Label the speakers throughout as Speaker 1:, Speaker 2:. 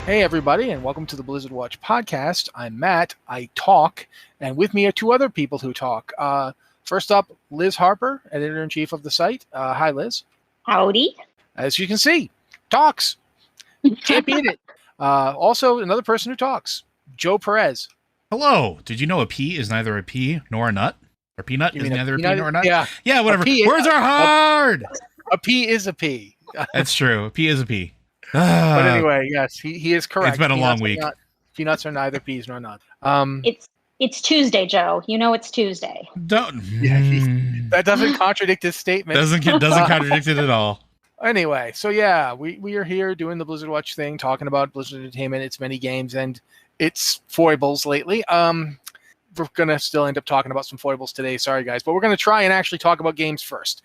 Speaker 1: Hey, everybody, and welcome to the Blizzard Watch podcast. I'm Matt. I talk, and with me are two other people who talk. First up, Liz Harper, editor-in-chief of the site. Hi, Liz.
Speaker 2: Howdy.
Speaker 1: As you can see, talks. Can't beat it. Also, another person who talks, Joe Perez.
Speaker 3: Hello. Did you know a pea is neither a pea nor a nut? Or peanut is neither a pea nor a nut?
Speaker 1: Yeah,
Speaker 3: whatever. Words are hard!
Speaker 1: A pea is a pea.
Speaker 3: That's true. A pea is a pea.
Speaker 1: But anyway, yes, he is correct.
Speaker 3: It's been a long week.
Speaker 1: Peanuts are neither peas nor nuts.
Speaker 2: It's Tuesday, Joe. You know it's Tuesday.
Speaker 1: That doesn't contradict his statement.
Speaker 3: Doesn't contradict it at all.
Speaker 1: Anyway, so yeah, we are here doing the Blizzard Watch thing, talking about Blizzard Entertainment, its many games, and its foibles lately. We're going to still end up talking about some foibles today. Sorry, guys. But we're going to try and actually talk about games first.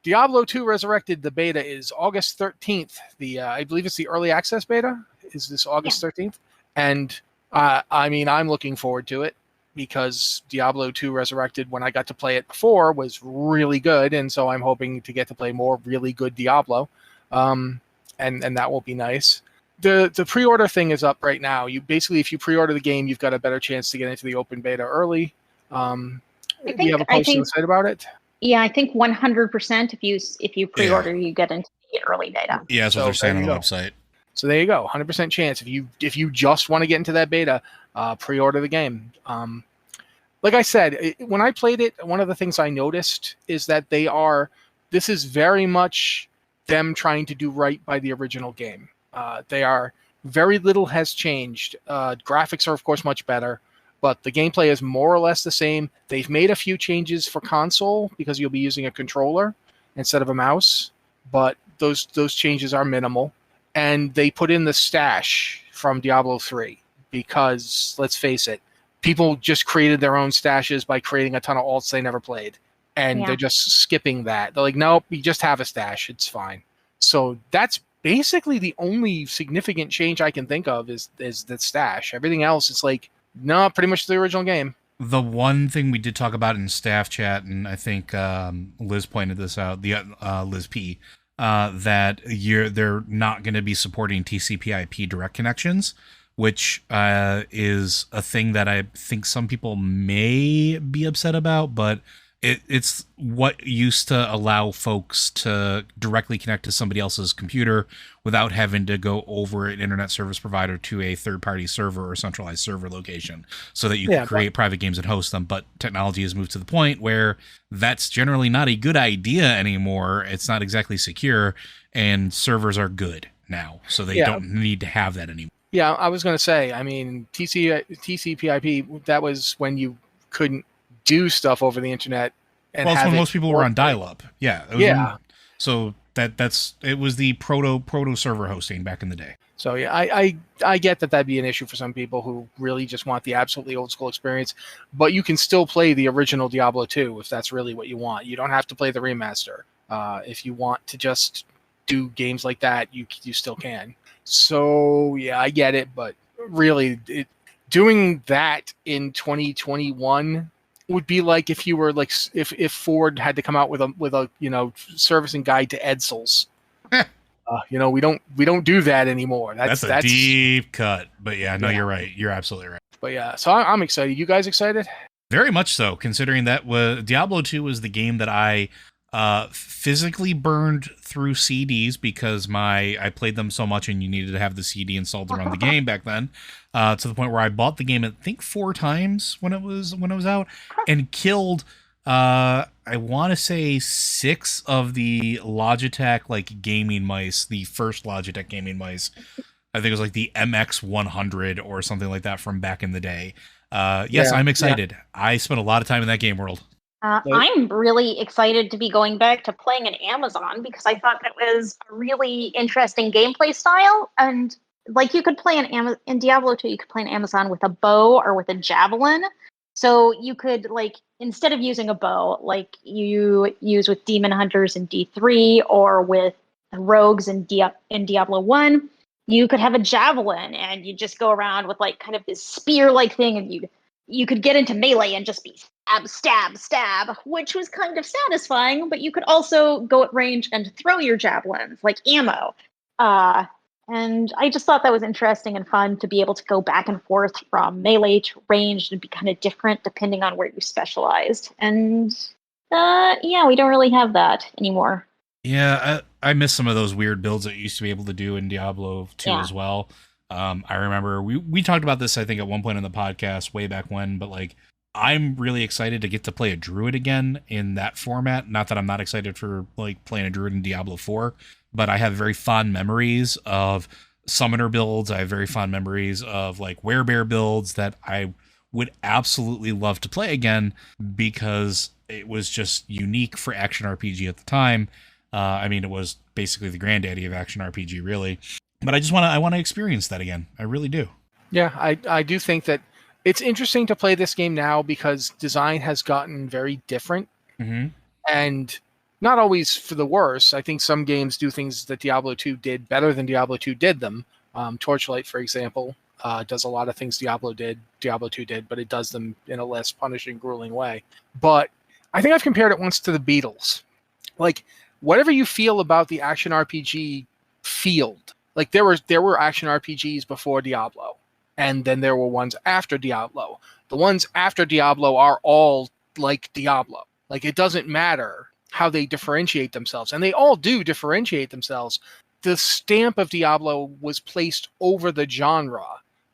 Speaker 1: Diablo II Resurrected, the beta is August 13th. I believe it's the early access beta. Is this August 13th? And I'm looking forward to it because Diablo II Resurrected, when I got to play it before, was really good. And so I'm hoping to get to play more really good Diablo. And that will be nice. The pre-order thing is up right now. If you pre-order the game, you've got a better chance to get into the open beta early. Do you have a post on the site about it?
Speaker 2: Yeah, I think 100% if you pre-order, you get into the early beta.
Speaker 3: Yeah, that's what they're saying on the website.
Speaker 1: So there you go, 100% chance. If you just want to get into that beta, pre-order the game. Like I said, when I played it, one of the things I noticed is that this is very much them trying to do right by the original game. Very little has changed. Graphics are, of course, much better. But the gameplay is more or less the same. They've made a few changes for console because you'll be using a controller instead of a mouse. But those changes are minimal. And they put in the stash from Diablo 3 because, let's face it, people just created their own stashes by creating a ton of alts they never played. And they're just skipping that. They're like, nope, you just have a stash. It's fine. So that's basically the only significant change I can think of is the stash. Everything else is like, no, pretty much the original game.
Speaker 3: The one thing we did talk about in staff chat, and I think Liz pointed this out, Liz P, that they're not going to be supporting TCP/IP direct connections, which is a thing that I think some people may be upset about, but it's what used to allow folks to directly connect to somebody else's computer without having to go over an internet service provider to a third-party server or centralized server location so that you can create private games and host them. But technology has moved to the point where that's generally not a good idea anymore. It's not exactly secure, and servers are good now, so they don't need to have that anymore.
Speaker 1: Yeah, I was going to say, I mean, TCP/IP, that was when you couldn't do stuff over the internet. And
Speaker 3: well, it's when most people were on dial-up.
Speaker 1: Yeah.
Speaker 3: So it was the proto server hosting back in the day.
Speaker 1: So yeah, I get that'd be an issue for some people who really just want the absolutely old school experience, but you can still play the original Diablo 2 if that's really what you want. You don't have to play the remaster. If you want to just do games like that, you still can. So yeah, I get it, but really doing that in 2021 would be like if you were like if Ford had to come out with a servicing guide to Edsels. We don't do that anymore. That's
Speaker 3: a deep cut. But you're right. You're absolutely right.
Speaker 1: But yeah, so I'm excited. You guys excited?
Speaker 3: Very much so, considering that Diablo 2 was the game that I physically burned through CDs because I played them so much and you needed to have the CD installed to run the game back then, to the point where I bought the game I think 4 times when it was out and killed I want to say 6 of the Logitech gaming mice, the first Logitech gaming mice. I think it was like the MX100 or something like that from back in the day. I'm excited. Yeah. I spent a lot of time in that game world.
Speaker 2: I'm really excited to be going back to playing in Amazon because I thought that was a really interesting gameplay style. And you could play in Diablo 2, you could play in Amazon with a bow or with a javelin. So you could instead of using a bow, like you use with Demon Hunters in D3 or with Rogues in Diablo 1, you could have a javelin and you just go around with kind of this spear-like thing, and you could get into melee and just be stab, which was kind of satisfying, but you could also go at range and throw your javelins like ammo. And I just thought that was interesting and fun to be able to go back and forth from melee to ranged and be kind of different depending on where you specialized. And yeah, we don't really have that anymore.
Speaker 3: Yeah, I miss some of those weird builds that you used to be able to do in Diablo 2
Speaker 2: Yeah.
Speaker 3: as well. I remember we talked about this, I think, at one point in the podcast way back when, but like, I'm really excited to get to play a druid again in that format. Not that I'm not excited for like playing a druid in Diablo 4, but I have very fond memories of summoner builds. I have very fond memories of like werebear builds that I would absolutely love to play again because it was just unique for action RPG at the time. I mean, it was basically the granddaddy of action RPG, really. But I want to experience that again. I really do.
Speaker 1: Yeah, I do think that it's interesting to play this game now because design has gotten very different, and not always for the worse. I think some games do things that Diablo 2 did better than Diablo 2 did them. Torchlight, for example, does a lot of things Diablo 2 did, but it does them in a less punishing, grueling way. But I think I've compared it once to the Beatles. Like, whatever you feel about the action RPG field, like there were action RPGs before Diablo, and then there were ones after Diablo. The ones after Diablo are all like Diablo. Like, it doesn't matter how they differentiate themselves, and they all do differentiate themselves. The stamp of Diablo was placed over the genre.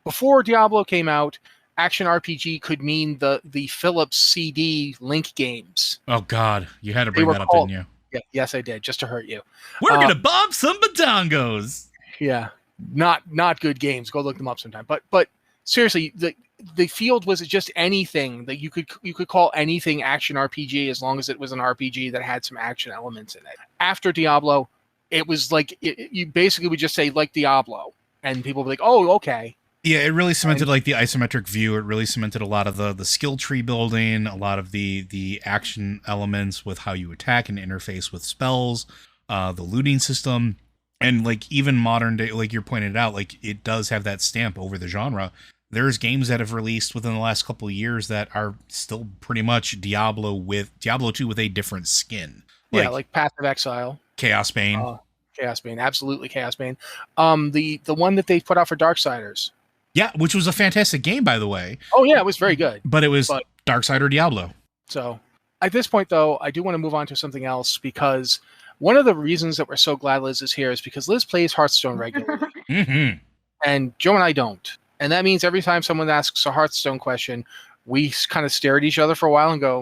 Speaker 1: Before Diablo came out, action RPG could mean the Philips CD Link games.
Speaker 3: Oh God, you had to bring that up, didn't you?
Speaker 1: Yeah, yes, I did, just to hurt you.
Speaker 3: We're gonna bomb some batongos.
Speaker 1: Yeah, not good games. Go look them up sometime. But seriously, the field was just anything that you could call anything action RPG as long as it was an RPG that had some action elements in it. After Diablo, it was like you basically would just say like Diablo, and people would be like, oh, okay.
Speaker 3: Yeah, it really cemented like the isometric view. It really cemented a lot of the skill tree building, a lot of the action elements with how you attack and interface with spells, the looting system, and like even modern day, like you're pointed out, like it does have that stamp over the genre. There's games that have released within the last couple of years that are still pretty much Diablo 2 with a different skin.
Speaker 1: Yeah, like Path of Exile,
Speaker 3: Chaos Bane.
Speaker 1: Chaos Bane, absolutely Chaos Bane. The one that they put out for Darksiders.
Speaker 3: Yeah, which was a fantastic game, by the way.
Speaker 1: Oh yeah, it was very good.
Speaker 3: But it was Darksider Diablo.
Speaker 1: So at this point, though, I do want to move on to something else because one of the reasons that we're so glad Liz is here is because Liz plays Hearthstone regularly. And Joe and I don't. And that means every time someone asks a Hearthstone question, we kind of stare at each other for a while and go,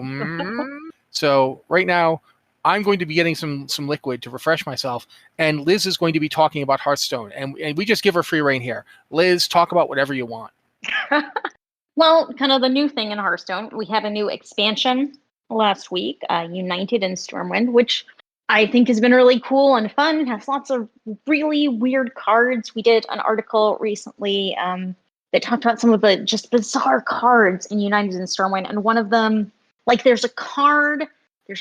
Speaker 1: So right now, I'm going to be getting some liquid to refresh myself, and Liz is going to be talking about Hearthstone. And we just give her free reign here. Liz, talk about whatever you want.
Speaker 2: Well, kind of the new thing in Hearthstone, we had a new expansion last week, United in Stormwind, which I think has been really cool and fun. It has lots of really weird cards. We did an article recently that talked about some of the just bizarre cards in United in Stormwind, and one of them, like there's a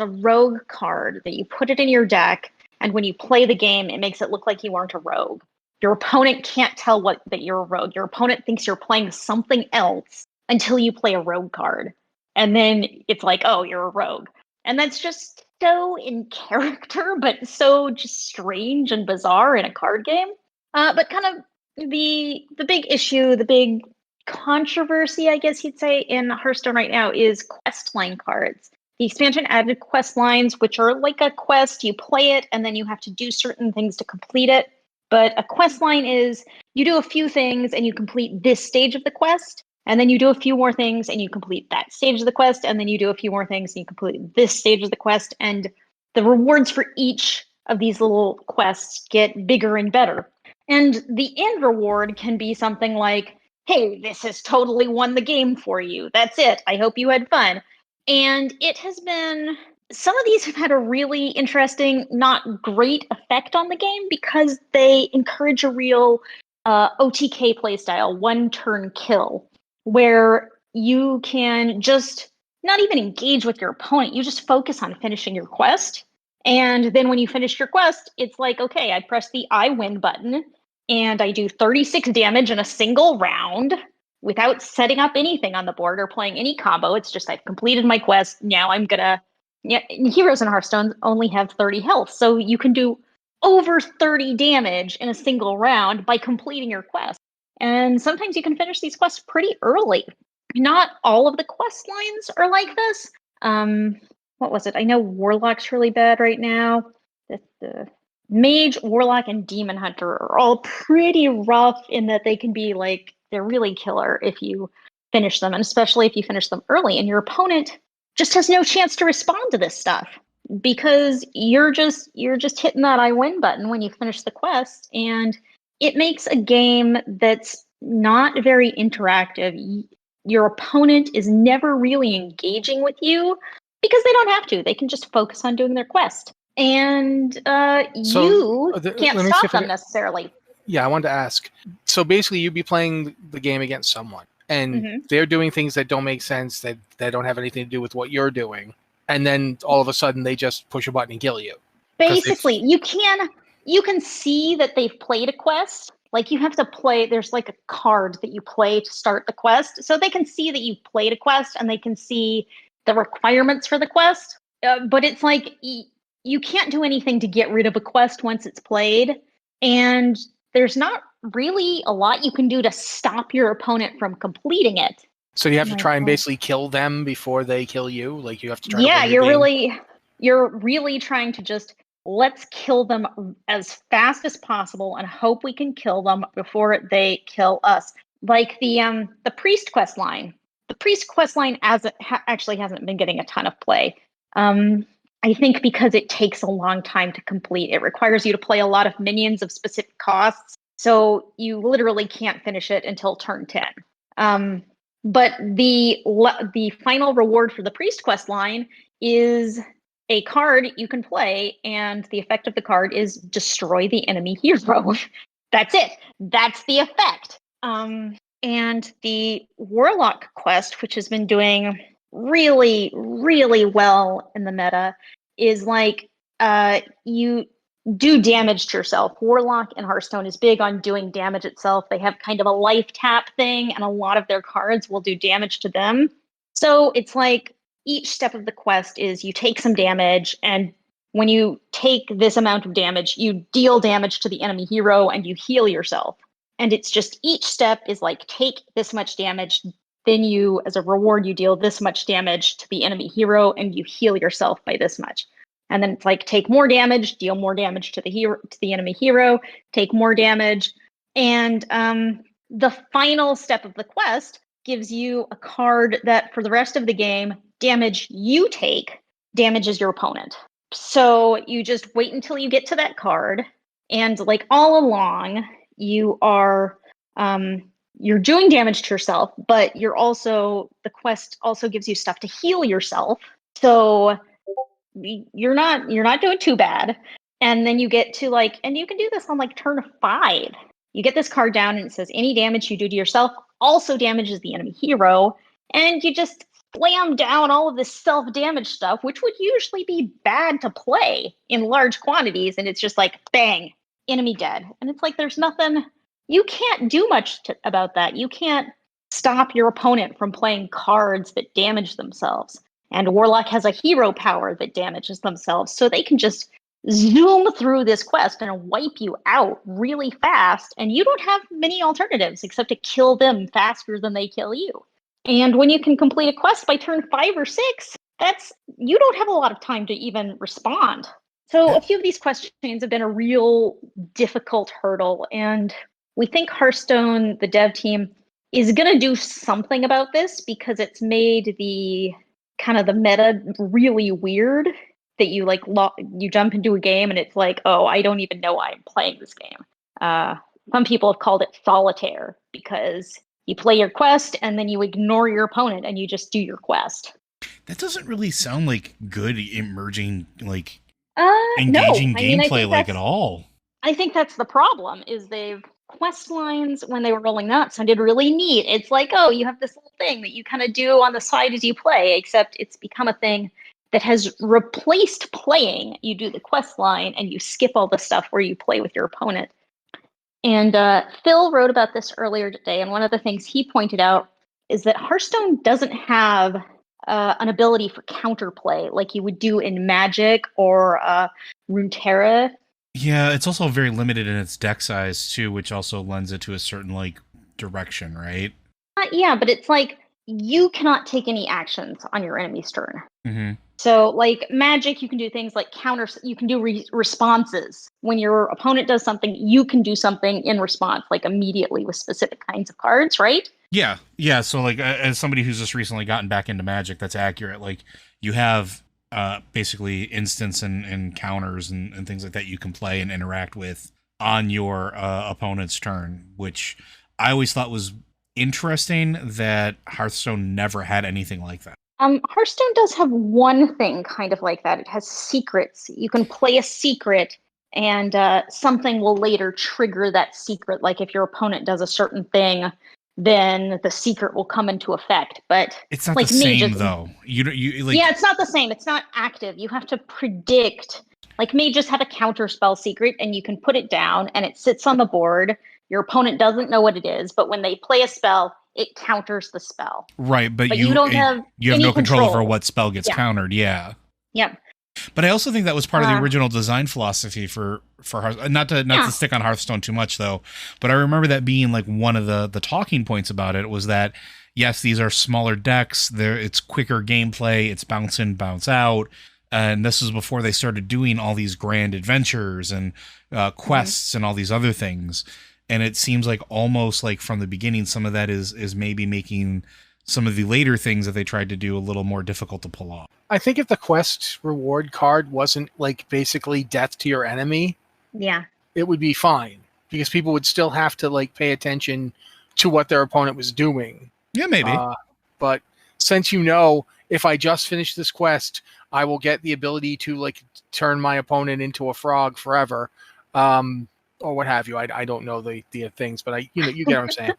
Speaker 2: rogue card that you put it in your deck, and when you play the game, it makes it look like you aren't a rogue. Your opponent can't tell that you're a rogue. Your opponent thinks you're playing something else until you play a rogue card. And then it's like, oh, you're a rogue. And that's just so in character, but so just strange and bizarre in a card game. But kind of the big issue, the big controversy, I guess you'd say, in Hearthstone right now is Questline Cards. The expansion added quest lines, which are like a quest. You play it, and then you have to do certain things to complete it. But a quest line is you do a few things, and you complete this stage of the quest. And then you do a few more things, and you complete that stage of the quest. And then you do a few more things, and you complete this stage of the quest. And the rewards for each of these little quests get bigger and better. And the end reward can be something like, hey, this has totally won the game for you. That's it. I hope you had fun. And it has been, some of these have had a really interesting, not great effect on the game because they encourage a real OTK playstyle, one turn kill, where you can just not even engage with your opponent. You just focus on finishing your quest. And then when you finish your quest, it's like, okay, I press the I win button and I do 36 damage in a single round without setting up anything on the board or playing any combo. It's just I've completed my quest. Now I'm gonna. Yeah, heroes in Hearthstone only have 30 health, so you can do over 30 damage in a single round by completing your quest. And sometimes you can finish these quests pretty early. Not all of the quest lines are like this. What was it? I know Warlock's really bad right now. The Mage, Warlock, and Demon Hunter are all pretty rough in that they can be like, they're really killer if you finish them, and especially if you finish them early and your opponent just has no chance to respond to this stuff because you're just hitting that I win button when you finish the quest, and it makes a game that's not very interactive. Your opponent is never really engaging with you because they don't have to. They can just focus on doing their quest. And you can't stop them necessarily.
Speaker 1: Yeah, I wanted to ask. So basically, you'd be playing the game against someone, and they're doing things that don't make sense, that don't have anything to do with what you're doing, and then all of a sudden they just push a button and kill you.
Speaker 2: Basically, you can see that they've played a quest. Like you have to play. There's like a card that you play to start the quest, so they can see that you've played a quest and they can see the requirements for the quest. But it's like you can't do anything to get rid of a quest once it's played, and there's not really a lot you can do to stop your opponent from completing it.
Speaker 1: So you have to try and basically kill them before they kill you. Like you have to try.
Speaker 2: Yeah, you're really trying to just let's kill them as fast as possible and hope we can kill them before they kill us. Like the priest quest line. The priest quest line actually hasn't been getting a ton of play. I think because it takes a long time to complete. It requires you to play a lot of minions of specific costs, so you literally can't finish it until turn 10. But the final reward for the priest quest line is a card you can play, and the effect of the card is destroy the enemy hero. That's it. That's the effect. And the Warlock quest, which has been doing really, really well in the meta, is like you do damage to yourself. Warlock in Hearthstone is big on doing damage itself. They have kind of a life tap thing, and a lot of their cards will do damage to them. So it's like each step of the quest is you take some damage, and when you take this amount of damage, you deal damage to the enemy hero and you heal yourself. And it's just each step is like take this much damage, then you, as a reward, you deal this much damage to the enemy hero and you heal yourself by this much. And then it's like take more damage, deal more damage to the enemy hero, take more damage. And the final step of the quest gives you a card that for the rest of the game, damage you take damages your opponent. So you just wait until you get to that card, and like all along, you are you're doing damage to yourself, but the quest also gives you stuff to heal yourself. So you're not doing too bad. And then you get to and you can do this on like turn 5. You get this card down and it says any damage you do to yourself also damages the enemy hero, and you just slam down all of this self-damage stuff, which would usually be bad to play in large quantities, and it's just like bang, enemy dead. And it's like there's nothing you can't do much about that. You can't stop your opponent from playing cards that damage themselves. And Warlock has a hero power that damages themselves, so they can just zoom through this quest and wipe you out really fast, and you don't have many alternatives except to kill them faster than they kill you. And when you can complete a quest by turn 5 or 6, you don't have a lot of time to even respond. So a few of these quest chains have been a real difficult hurdle, and we think Hearthstone, the dev team, is going to do something about this because it's made the kind of the meta really weird that you you jump into a game and it's like, oh, I don't even know why I'm playing this game. Some people have called it solitaire because you play your quest and then you ignore your opponent and you just do your quest.
Speaker 3: That doesn't really sound like good emerging, engaging gameplay at all.
Speaker 2: I think that's the problem, is quest lines, when they were rolling out, sounded really neat. It's like, oh, you have this little thing that you kind of do on the side as you play, except it's become a thing that has replaced playing. You do the quest line and you skip all the stuff where you play with your opponent. And Phil wrote about this earlier today, and one of the things he pointed out is that Hearthstone doesn't have an ability for counterplay like you would do in Magic or Runeterra.
Speaker 3: Yeah, it's also very limited in its deck size too, which also lends it to a certain like direction, right?
Speaker 2: Yeah, but it's like you cannot take any actions on your enemy's turn.
Speaker 3: Mm-hmm.
Speaker 2: So, like Magic, you can do things like you can do responses. When your opponent does something, you can do something in response, like immediately with specific kinds of cards, right?
Speaker 3: Yeah, yeah. So, like, as somebody who's just recently gotten back into Magic, that's accurate. Like, you have basically instants and counters and things like that you can play and interact with on your opponent's turn, which I always thought was interesting that Hearthstone never had anything like that.
Speaker 2: Hearthstone does have one thing kind of like that. It has secrets. You can play a secret, and something will later trigger that secret. Like if your opponent does a certain thing, then the secret will come into effect. But
Speaker 3: It's not
Speaker 2: like
Speaker 3: the same though. You like.
Speaker 2: Yeah, it's not the same. It's not active. You have to predict. Like mages have a counter spell secret, and you can put it down, and it sits on the board. Your opponent doesn't know what it is, but when they play a spell, it counters the spell.
Speaker 3: Right, but
Speaker 2: you don't have any
Speaker 3: no control over
Speaker 2: control.
Speaker 3: what spell gets countered. Yeah.
Speaker 2: Yep.
Speaker 3: But I also think that was part of the original design philosophy for Hearthstone. Not to stick on Hearthstone too much though, but I remember that being like one of the talking points about it was that yes, these are smaller decks. It's quicker gameplay. It's bounce in, bounce out. And this is before they started doing all these grand adventures and quests and all these other things. And it seems like almost like from the beginning, some of that is maybe making some of the later things that they tried to do a little more difficult to pull off.
Speaker 1: I think if the quest reward card wasn't like basically death to your enemy, it would be fine because people would still have to like pay attention to what their opponent was doing.
Speaker 3: Yeah, maybe.
Speaker 1: But since if I just finish this quest, I will get the ability to like turn my opponent into a frog forever. Or what have you. I don't know the things, but you get what I'm saying.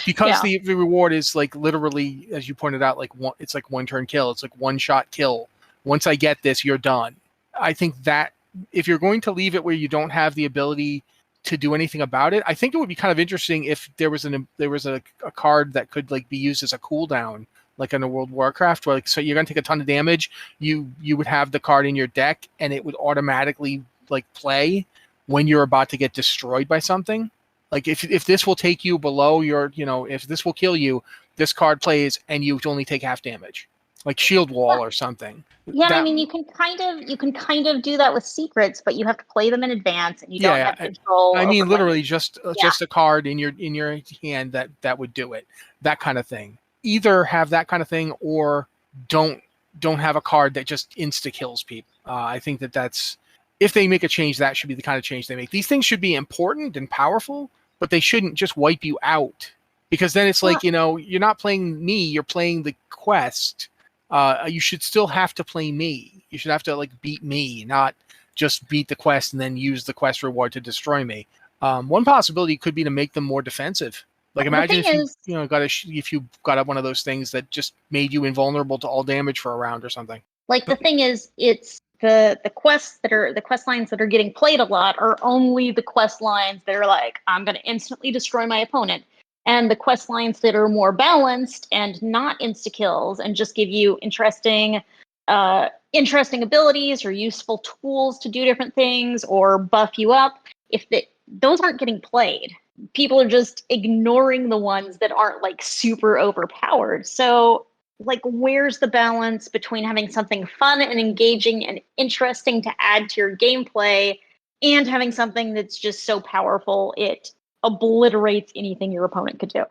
Speaker 1: Because the reward is like literally, as you pointed out, like it's like one turn kill. It's like one shot kill. Once I get this, you're done. I think that if you're going to leave it where you don't have the ability to do anything about it, I think it would be kind of interesting if there was a card that could like be used as a cooldown, like in a World of Warcraft, where like so you're gonna take a ton of damage, you would have the card in your deck and it would automatically like play when you're about to get destroyed by something. Like if this will take you below your, if this will kill you, this card plays and you only take half damage, like Shield Wall or something.
Speaker 2: Yeah, I mean you can kind of do that with secrets, but you have to play them in advance, and you don't have control.
Speaker 1: I mean, literally just a card in your hand that would do it. That kind of thing. Either have that kind of thing or don't have a card that just insta kills people. I think that's. If they make a change, that should be the kind of change they make. These things should be important and powerful, but they shouldn't just wipe you out. Because then it's like, you're not playing me, you're playing the quest. You should still have to play me. You should have to like beat me, not just beat the quest and then use the quest reward to destroy me. One possibility could be to make them more defensive. Like imagine if you got one of those things that just made you invulnerable to all damage for a round or something.
Speaker 2: Like the thing is, it's the quest lines that are getting played a lot are only the quest lines that are like, I'm going to instantly destroy my opponent. And the quest lines that are more balanced and not insta kills and just give you interesting abilities or useful tools to do different things or buff you up, those aren't getting played. People are just ignoring the ones that aren't like super overpowered. So like, where's the balance between having something fun and engaging and interesting to add to your gameplay and having something that's just so powerful it obliterates anything your opponent could do?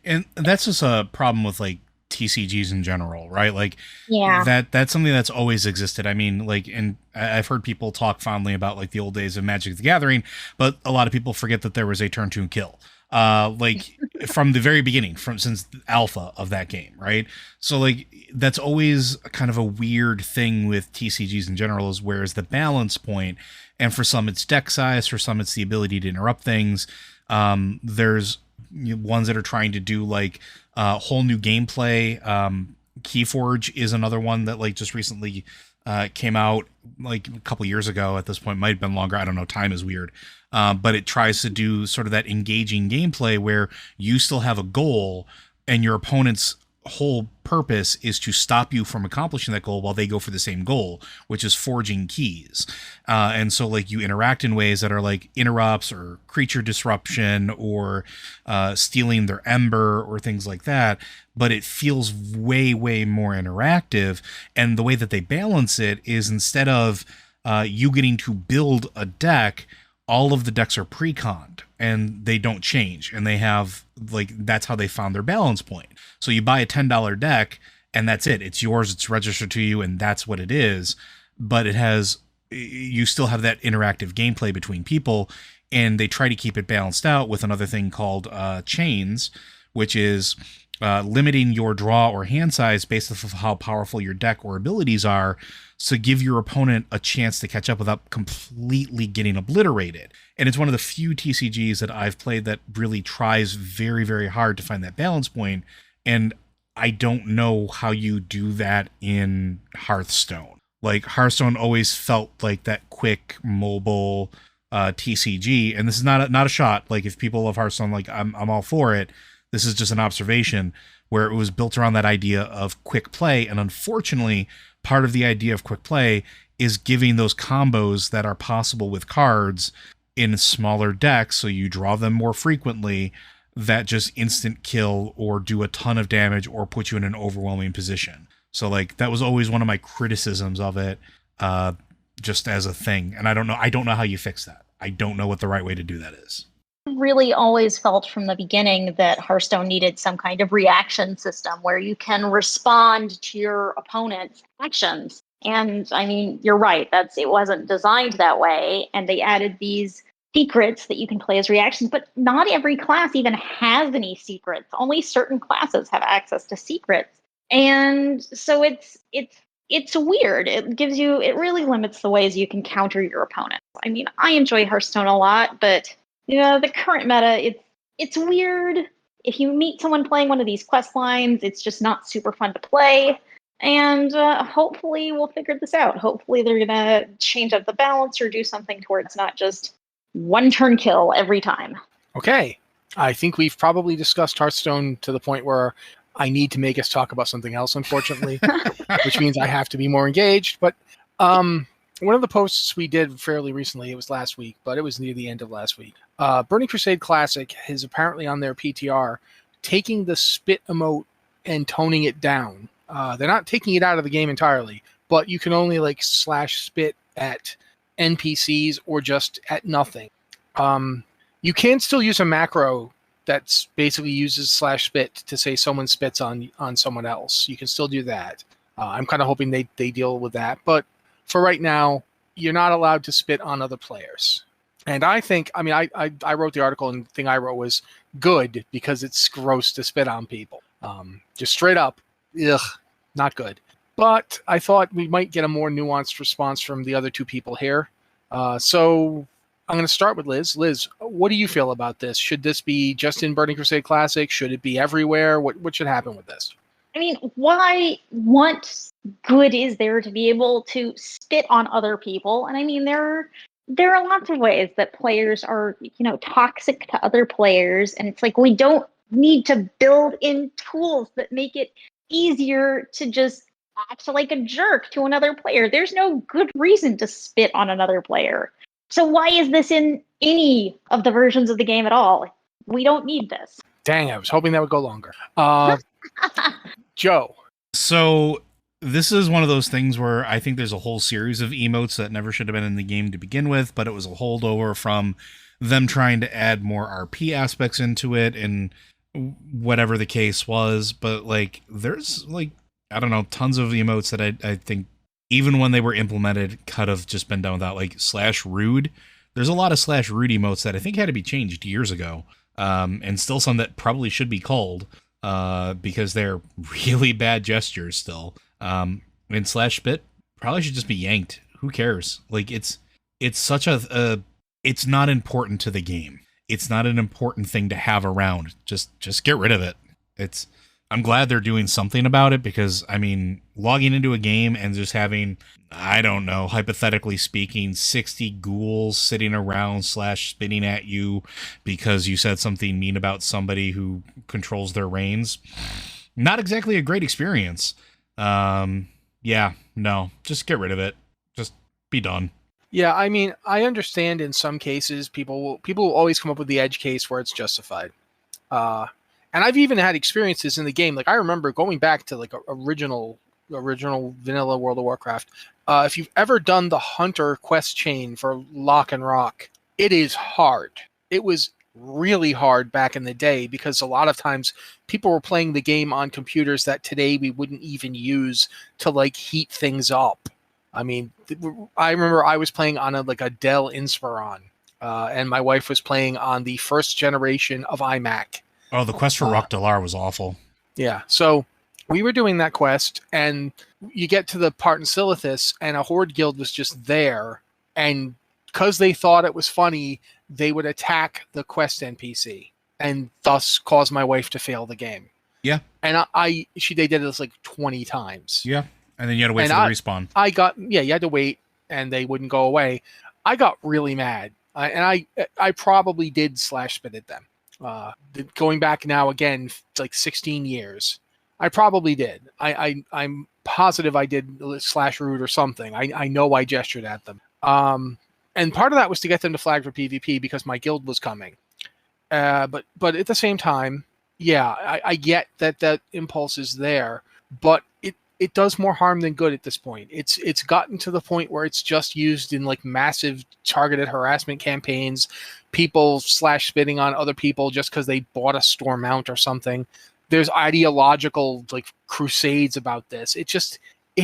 Speaker 3: And that's just a problem with like TCGs in general, right? Like, that's something that's always existed. I mean, like, and I've heard people talk fondly about like the old days of Magic the Gathering, but a lot of people forget that there was a turn to kill. Like from the very beginning, since alpha of that game, right? So like that's always kind of a weird thing with TCGs in general, is where is the balance point? And for some it's deck size, for some it's the ability to interrupt things. There's ones that are trying to do like whole new gameplay. Keyforge is another one that like just recently came out like a couple years ago. At this point, might have been longer. I don't know. Time is weird. But it tries to do sort of that engaging gameplay where you still have a goal and your opponent's whole purpose is to stop you from accomplishing that goal while they go for the same goal, which is forging keys. And so like you interact in ways that are like interrupts or creature disruption or stealing their ember or things like that. But it feels way, way more interactive. And the way that they balance it is instead of you getting to build a deck, all of the decks are pre-conned and they don't change. And they have like, that's how they found their balance point. So you buy a $10 deck and that's it. It's yours. It's registered to you. And that's what it is. But it has, you still have that interactive gameplay between people, and they try to keep it balanced out with another thing called chains, which is limiting your draw or hand size based off of how powerful your deck or abilities are, to give your opponent a chance to catch up without completely getting obliterated. And it's one of the few TCGs that I've played that really tries very, very hard to find that balance point. And I don't know how you do that in Hearthstone. Like, Hearthstone always felt like that quick mobile TCG. And this is not a shot. Like, if people love Hearthstone, like I'm all for it. This is just an observation where it was built around that idea of quick play. And unfortunately, part of the idea of quick play is giving those combos that are possible with cards in smaller decks, so you draw them more frequently, that just instant kill or do a ton of damage or put you in an overwhelming position. So like, that was always one of my criticisms of it, just as a thing. And I don't know how you fix that. I don't know what the right way to do that is.
Speaker 2: Really always felt from the beginning that Hearthstone needed some kind of reaction system where you can respond to your opponent's actions. And I mean, you're right, it wasn't designed that way. And they added these secrets that you can play as reactions, but not every class even has any secrets. Only certain classes have access to secrets. And so it's weird. It really limits the ways you can counter your opponent. I mean, I enjoy Hearthstone a lot, but the current meta, it's weird. If you meet someone playing one of these quest lines, it's just not super fun to play. And hopefully we'll figure this out. Hopefully they're going to change up the balance or do something towards not just one turn kill every time.
Speaker 1: Okay. I think we've probably discussed Hearthstone to the point where I need to make us talk about something else, unfortunately, which means I have to be more engaged. But one of the posts we did fairly recently, it was last week, but it was near the end of last week. Burning Crusade Classic is apparently on their PTR taking the spit emote and toning it down. They're not taking it out of the game entirely, but you can only like /spit at NPCs or just at nothing. You can still use a macro that's basically uses /spit to say someone spits on someone else. You can still do that. I'm kind of hoping they deal with that, but for right now, you're not allowed to spit on other players. And I think, I mean, I wrote the article, and the thing I wrote was good because it's gross to spit on people. Just straight up, ugh, not good. But I thought we might get a more nuanced response from the other two people here. So I'm going to start with Liz. Liz, what do you feel about this? Should this be just in Burning Crusade Classic? Should it be everywhere? What should happen with this?
Speaker 2: I mean, what good is there to be able to spit on other people? And I mean, there are lots of ways that players are, toxic to other players. And it's like, we don't need to build in tools that make it easier to just act like a jerk to another player. There's no good reason to spit on another player. So why is this in any of the versions of the game at all? We don't need this.
Speaker 1: Dang, I was hoping that would go longer. Joe.
Speaker 3: So this is one of those things where I think there's a whole series of emotes that never should have been in the game to begin with, but it was a holdover from them trying to add more RP aspects into it and whatever the case was. But like, there's like, I don't know, tons of emotes that I think even when they were implemented could have just been done without, like /rude. There's a lot of /rude emotes that I think had to be changed years ago. And still some that probably should be culled. Because they're really bad gestures still. And /spit probably should just be yanked. Who cares? Like, it's such it's not important to the game. It's not an important thing to have around. Just get rid of it. I'm glad they're doing something about it, because I mean, logging into a game and just having, I don't know, hypothetically speaking, 60 ghouls sitting around /spitting at you because you said something mean about somebody who controls their reigns. not exactly a great experience. Yeah, no, just get rid of it. Just be done.
Speaker 1: Yeah, I mean, I understand in some cases people will always come up with the edge case where it's justified. And I've even had experiences in the game. Like I remember going back to like original vanilla World of Warcraft. If you've ever done the Hunter quest chain for Lock and Rock, it is hard. It was really hard back in the day because a lot of times people were playing the game on computers that today we wouldn't even use to like heat things up. I mean, I remember I was playing on a Dell Inspiron, and my wife was playing on the first generation of iMac.
Speaker 3: Oh, the quest for Rock Dalar was awful.
Speaker 1: Yeah, so we were doing that quest, and you get to the part in Silithus, and a Horde guild was just there, and because they thought it was funny, they would attack the quest NPC, and thus cause my wife to fail the game.
Speaker 3: Yeah.
Speaker 1: And they did this like 20 times.
Speaker 3: Yeah. And then you had to wait for the respawn.
Speaker 1: You had to wait, and they wouldn't go away. I got really mad, and I probably did slash spit at them. Going back now again, like 16 years, I probably did. I'm positive I did slash root or something. I know I gestured at them. And part of that was to get them to flag for PvP because my guild was coming. But at the same time, yeah, I get that impulse is there, but it does more harm than good at this point. It's gotten to the point where it's just used in like massive targeted harassment campaigns, people slash spitting on other people just because they bought a store mount or something. There's ideological like crusades about this. It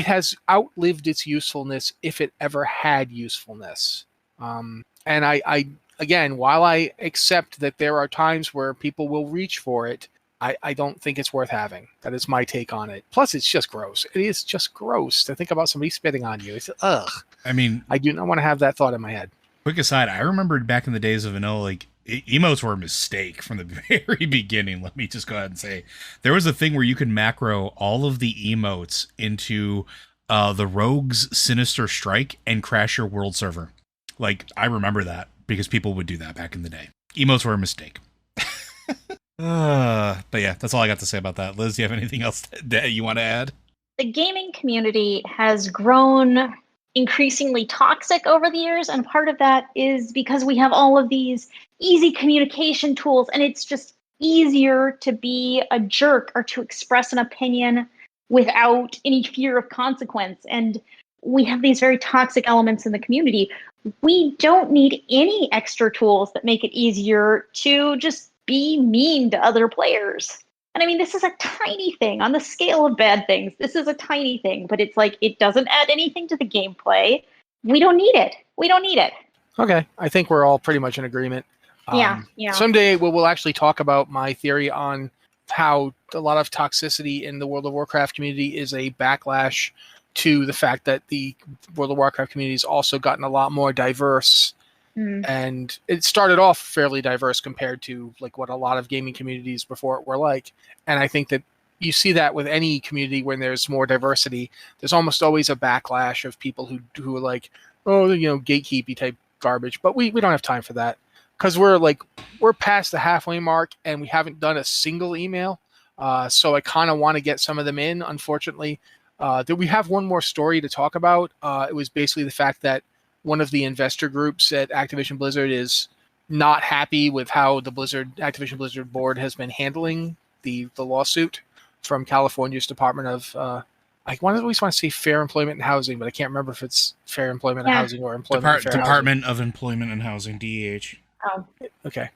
Speaker 1: has outlived its usefulness if it ever had usefulness. And I again, while I accept that there are times where people will reach for it, I don't think it's worth having. That is my take on it. Plus, it's just gross. It is just gross to think about somebody spitting on you. It's ugh.
Speaker 3: I mean,
Speaker 1: I do not want to have that thought in my head.
Speaker 3: Quick aside, I remembered back in the days of vanilla, like emotes were a mistake from the very beginning. Let me just go ahead and say there was a thing where you could macro all of the emotes into the Rogue's Sinister Strike and crash your world server. Like, I remember that because people would do that back in the day. Emotes were a mistake. But yeah, that's all I got to say about that. Liz, do you have anything else that you want to add?
Speaker 2: The gaming community has grown increasingly toxic over the years, and part of that is because we have all of these easy communication tools, and it's just easier to be a jerk or to express an opinion without any fear of consequence. And we have these very toxic elements in the community. We don't need any extra tools that make it easier to just be mean to other players. And I mean, this is a tiny thing on the scale of bad things. This is a tiny thing, but it's like, it doesn't add anything to the gameplay. We don't need it. We don't need it.
Speaker 1: Okay. I think we're all pretty much in agreement.
Speaker 2: Yeah.
Speaker 1: Someday we'll actually talk about my theory on how a lot of toxicity in the World of Warcraft community is a backlash to the fact that the World of Warcraft community has also gotten a lot more diverse. And it started off fairly diverse compared to like what a lot of gaming communities before it were like. And I think that you see that with any community when there's more diversity, there's almost always a backlash of people who are like, oh, gatekeepy type garbage. But we don't have time for that because we're past the halfway mark and we haven't done a single email. So I kind of want to get some of them in. Unfortunately, we have one more story to talk about. It was basically the fact that one of the investor groups at Activision-Blizzard is not happy with how the Activision-Blizzard board has been handling the lawsuit from California's Department of, I always want to say Fair Employment and Housing, but I can't remember if it's Fair Employment and Housing or Employment
Speaker 3: Department of Employment and Housing, DEH.
Speaker 2: Oh.
Speaker 1: Okay.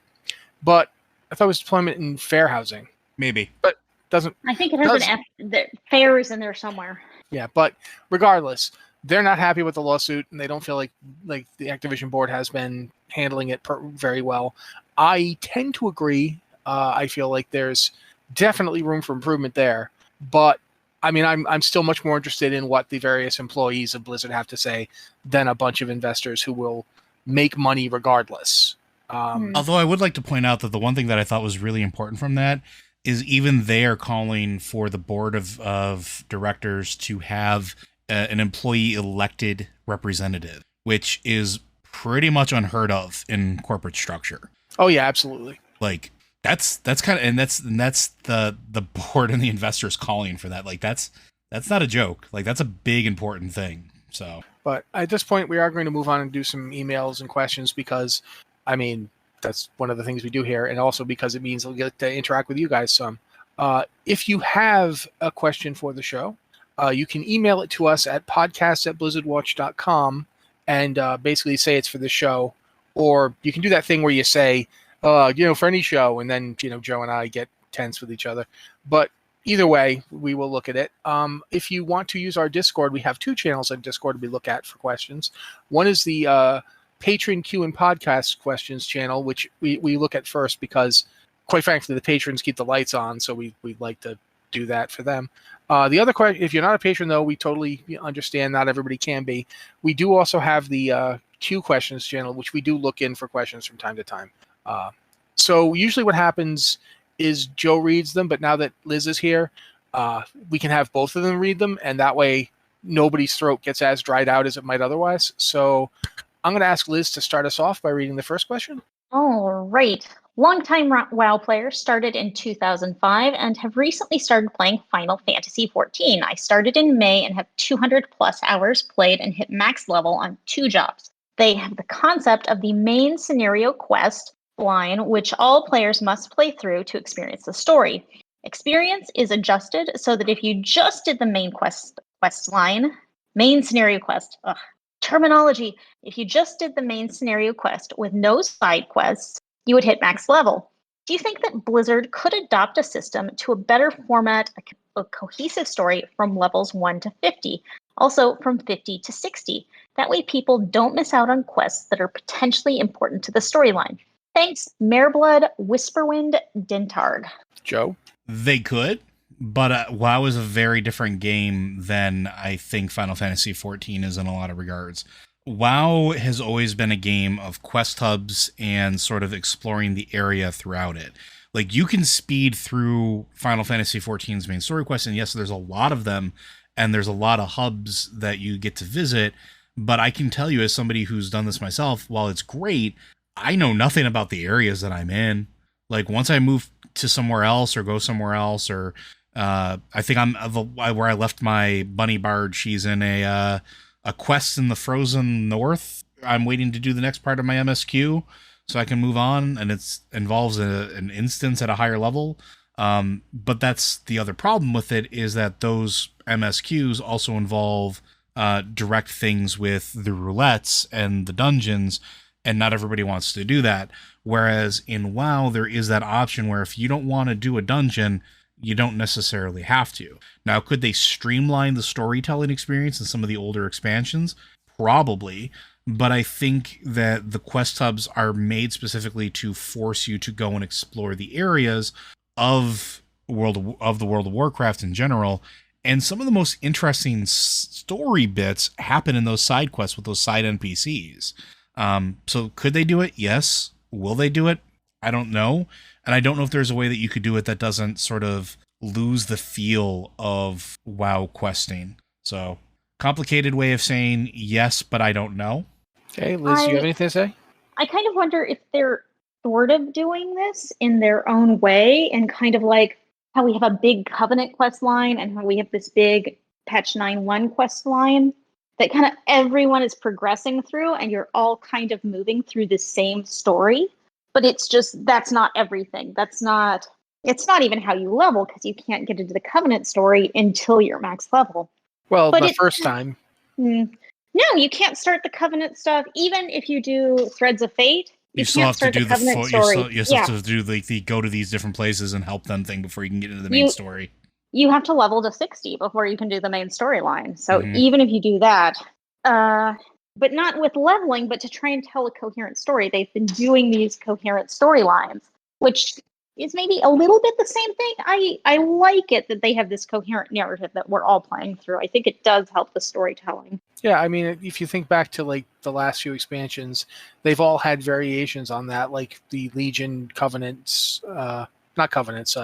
Speaker 1: But I thought it was Employment and Fair Housing.
Speaker 3: Maybe.
Speaker 1: But doesn't...
Speaker 2: I think it has an F. The fair is in there somewhere.
Speaker 1: Yeah, but regardless... They're not happy with the lawsuit, and they don't feel like the Activision board has been handling it very well. I tend to agree. I feel like there's definitely room for improvement there. But, I mean, I'm still much more interested in what the various employees of Blizzard have to say than a bunch of investors who will make money regardless.
Speaker 3: Although I would like to point out that the one thing that I thought was really important from that is even they are calling for the board of directors to have an employee elected representative, which is pretty much unheard of in corporate structure.
Speaker 1: Oh yeah, absolutely.
Speaker 3: Like That's kind of, and that's the board and the investors calling for that. Like that's not a joke. Like that's a big important thing. So,
Speaker 1: but at this point, we are going to move on and do some emails and questions because, I mean, that's one of the things we do here, and also because it means we'll get to interact with you guys some. If you have a question for the show, you can email it to us at podcast@blizzardwatch.com and basically say it's for the show, or you can do that thing where you say, for any show, and then, Joe and I get tense with each other. But either way, we will look at it. If you want to use our Discord, we have 2 channels on Discord we look at for questions. One is the Patron Q and Podcast Questions channel, which we look at first because, quite frankly, the patrons keep the lights on, so we'd like to do that for them. The other question, if you're not a patron, though, we totally understand not everybody can be. We do also have the Q Questions channel, which we do look in for questions from time to time. So usually what happens is Joe reads them, but now that Liz is here, we can have both of them read them, and that way nobody's throat gets as dried out as it might otherwise. So I'm going to ask Liz to start us off by reading the first question.
Speaker 2: All right. Longtime WoW players, started in 2005 and have recently started playing Final Fantasy XIV. I started in May and have 200 plus hours played and hit max level on 2 jobs. They have the concept of the main scenario quest line, which all players must play through to experience the story. Experience is adjusted so that if you just did the main quest line, main scenario quest, terminology, if you just did the main scenario quest with no side quests, you would hit max level. Do you think that Blizzard could adopt a system to a better format, a cohesive story from levels 1 to 50, also from 50 to 60? That way people don't miss out on quests that are potentially important to the storyline. Thanks, Mareblood, Whisperwind, Dentard.
Speaker 1: Joe?
Speaker 3: They could, but WoW is a very different game than I think Final Fantasy XIV is in a lot of regards. WoW has always been a game of quest hubs and sort of exploring the area throughout it. Like, you can speed through Final Fantasy XIV's main story quests, and yes, there's a lot of them, and there's a lot of hubs that you get to visit, but I can tell you, as somebody who's done this myself, while it's great, I know nothing about the areas that I'm in. Like, once I move to somewhere else or go somewhere else, or I think where I left my bunny barge, she's in a quest in the frozen north. I'm waiting to do the next part of my MSQ so I can move on, and it involves an instance at a higher level. But that's the other problem with it, is that those MSQs also involve direct things with the roulettes and the dungeons, and not everybody wants to do that. Whereas in WoW, there is that option where if you don't want to do a dungeon, you don't necessarily have to. Now, could they streamline the storytelling experience in some of the older expansions? Probably. But I think that the quest hubs are made specifically to force you to go and explore the areas of the World of Warcraft in general. And some of the most interesting story bits happen in those side quests with those side NPCs. So could they do it? Yes. Will they do it? I don't know. And I don't know if there's a way that you could do it that doesn't sort of lose the feel of WoW questing. So, complicated way of saying yes, but I don't know.
Speaker 1: Okay, Liz, do you have anything to say?
Speaker 2: I kind of wonder if they're sort of doing this in their own way, and kind of like how we have a big Covenant quest line and how we have this big Patch 9.1 quest line that kind of everyone is progressing through, and you're all kind of moving through the same story. But it's just, that's not everything. It's not even how you level, because you can't get into the Covenant story until you're max level.
Speaker 1: Well, but the first time.
Speaker 2: No, you can't start the Covenant stuff. Even if you do Threads of Fate,
Speaker 3: you still have to do the Covenant story. You still have to do the go to these different places and help them thing before you can get into the main story.
Speaker 2: You have to level to 60 before you can do the main storyline. So even if you do that, but not with leveling, but to try and tell a coherent story. They've been doing these coherent storylines, which is maybe a little bit the same thing. I like it that they have this coherent narrative that we're all playing through. I think it does help the storytelling.
Speaker 1: Yeah, I mean, if you think back to like the last few expansions, they've all had variations on that, like the Legion Covenants, not Covenants,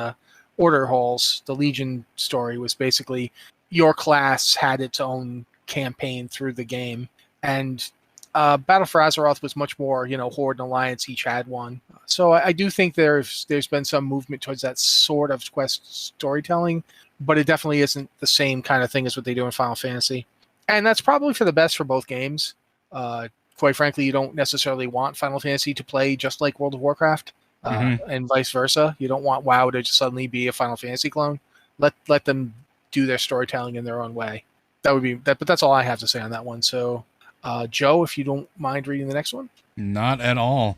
Speaker 1: Order Halls. The Legion story was basically your class had its own campaign through the game. And Battle for Azeroth was much more, Horde and Alliance each had one. So I do think there's been some movement towards that sort of quest storytelling, but it definitely isn't the same kind of thing as what they do in Final Fantasy. And that's probably for the best for both games. Quite frankly, you don't necessarily want Final Fantasy to play just like World of Warcraft, and vice versa. You don't want WoW to just suddenly be a Final Fantasy clone. Let them do their storytelling in their own way. That would be that, but that's all I have to say on that one. So, Joe, if you don't mind reading the next one.
Speaker 3: Not at all.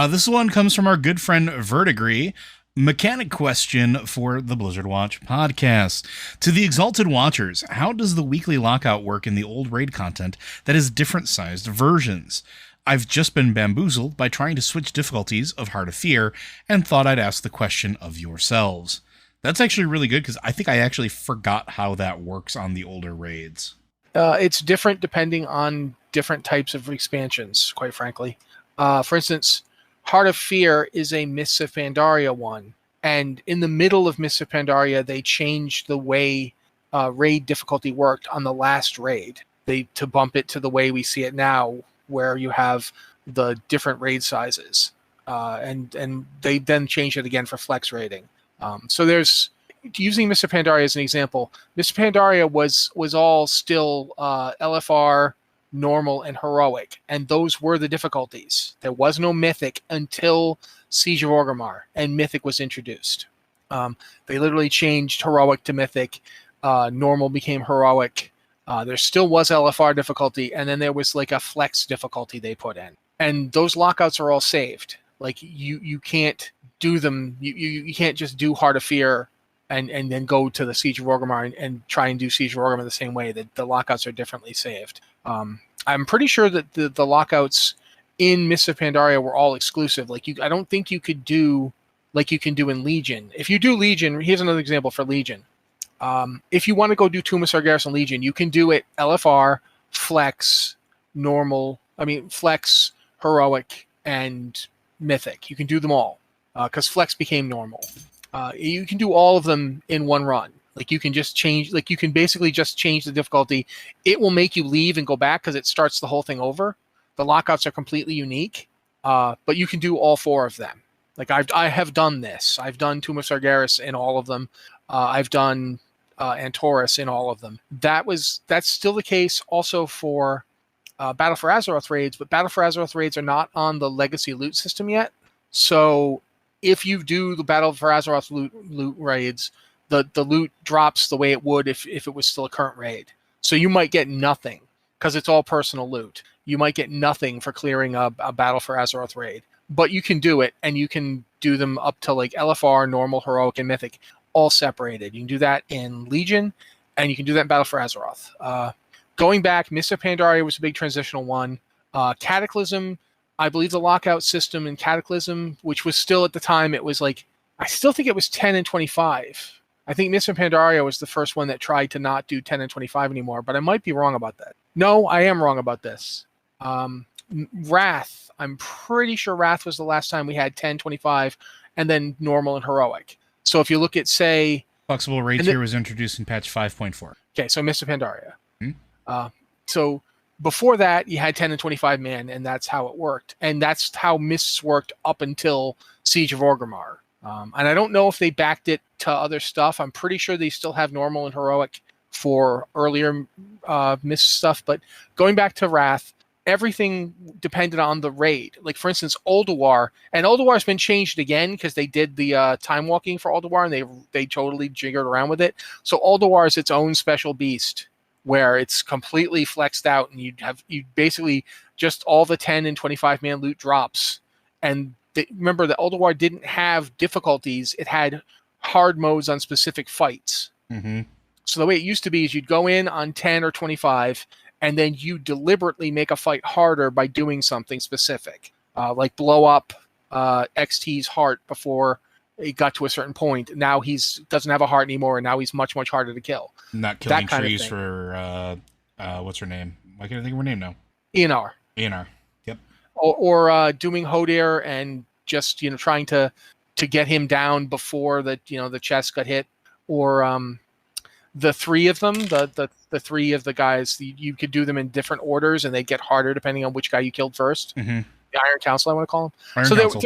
Speaker 3: This one comes from our good friend Vertigree. Mechanic question for the Blizzard Watch podcast. To the exalted watchers, how does the weekly lockout work in the old raid content that is different sized versions? I've just been bamboozled by trying to switch difficulties of Heart of Fear and thought I'd ask the question of yourselves. That's actually really good because I think I actually forgot how that works on the older raids.
Speaker 1: It's different depending on different types of expansions, quite frankly. For instance, Heart of Fear is a Mists of Pandaria one. And in the middle of Mists of Pandaria, they changed the way raid difficulty worked on the last raid. To bump it to the way we see it now, where you have the different raid sizes. And they then changed it again for flex raiding. So there's, using Mists of Pandaria as an example, Mists of Pandaria was all still LFR, normal, and heroic, and those were the difficulties. There was no mythic until Siege of Orgrimmar, and mythic was introduced. They literally changed heroic to mythic. Normal became heroic. There still was LFR difficulty, and then there was like a flex difficulty they put in, and those lockouts are all saved. Like you can't do them. You can't just do Heart of Fear and then go to the Siege of Orgrimmar and try and do Siege of Orgrimmar the same way. The lockouts are differently saved. I'm pretty sure that the lockouts in Mists of Pandaria were all exclusive. I don't think you could do like you can do in Legion. If you do Legion, here's another example for Legion. If you want to go do Tomb of Sargeras and Legion, you can do it LFR, Flex, Normal. Flex, Heroic, and Mythic. You can do them all because Flex became Normal. You can do all of them in one run. You can just change. You can basically just change the difficulty. It will make you leave and go back because it starts the whole thing over. The lockouts are completely unique, but you can do all four of them. I have done this. I've done Tomb of Sargeras in all of them. I've done Antorus in all of them. That's still the case also for Battle for Azeroth raids, but Battle for Azeroth raids are not on the legacy loot system yet. So if you do the Battle for Azeroth loot raids, the loot drops the way it would if it was still a current raid. So you might get nothing because it's all personal loot. You might get nothing for clearing a Battle for Azeroth raid, but you can do it, and you can do them up to LFR, Normal, Heroic, and Mythic, all separated. You can do that in Legion, and you can do that in Battle for Azeroth. Going back, Mists of Pandaria was a big transitional one. Cataclysm, I believe the lockout system in Cataclysm, which was still at the time, it was I still think it was 10 and 25. I think Mists of Pandaria was the first one that tried to not do 10 and 25 anymore, but I might be wrong about that. No, I am wrong about this. Wrath, I'm pretty sure Wrath was the last time we had 10, 25, and then Normal and Heroic. So if you look at, say...
Speaker 3: Flexible raid tier was introduced in patch 5.4.
Speaker 1: Okay, so Mists of Pandaria. So before that, you had 10 and 25 man, and that's how it worked. And that's how Mists worked up until Siege of Orgrimmar. And I don't know if they backed it to other stuff. I'm pretty sure they still have Normal and Heroic for earlier Mist stuff. But going back to Wrath, everything depended on the raid. For instance, Ulduar, and Ulduar's been changed again because they did the time walking for Ulduar, and they totally jiggered around with it. So Ulduar is its own special beast where it's completely flexed out, and you basically just all the 10 and 25 man loot drops. And remember that Ulduar didn't have difficulties; it had hard modes on specific fights.
Speaker 3: Mm-hmm.
Speaker 1: So the way it used to be is you'd go in on 10 or 25. And then you deliberately make a fight harder by doing something specific, like blow up XT's heart before it got to a certain point. Now doesn't have a heart anymore, and now he's much, much harder to kill.
Speaker 3: Not killing trees for what's her name? Why can't I think of her name now?
Speaker 1: ENR.
Speaker 3: Yep.
Speaker 1: Or doing Hodir and just trying to get him down before the chest got hit, or the three of them, the three of the guys, you could do them in different orders, and they get harder depending on which guy you killed first.
Speaker 3: Mm-hmm.
Speaker 1: The Iron Council, I want to call them.
Speaker 3: Iron Council.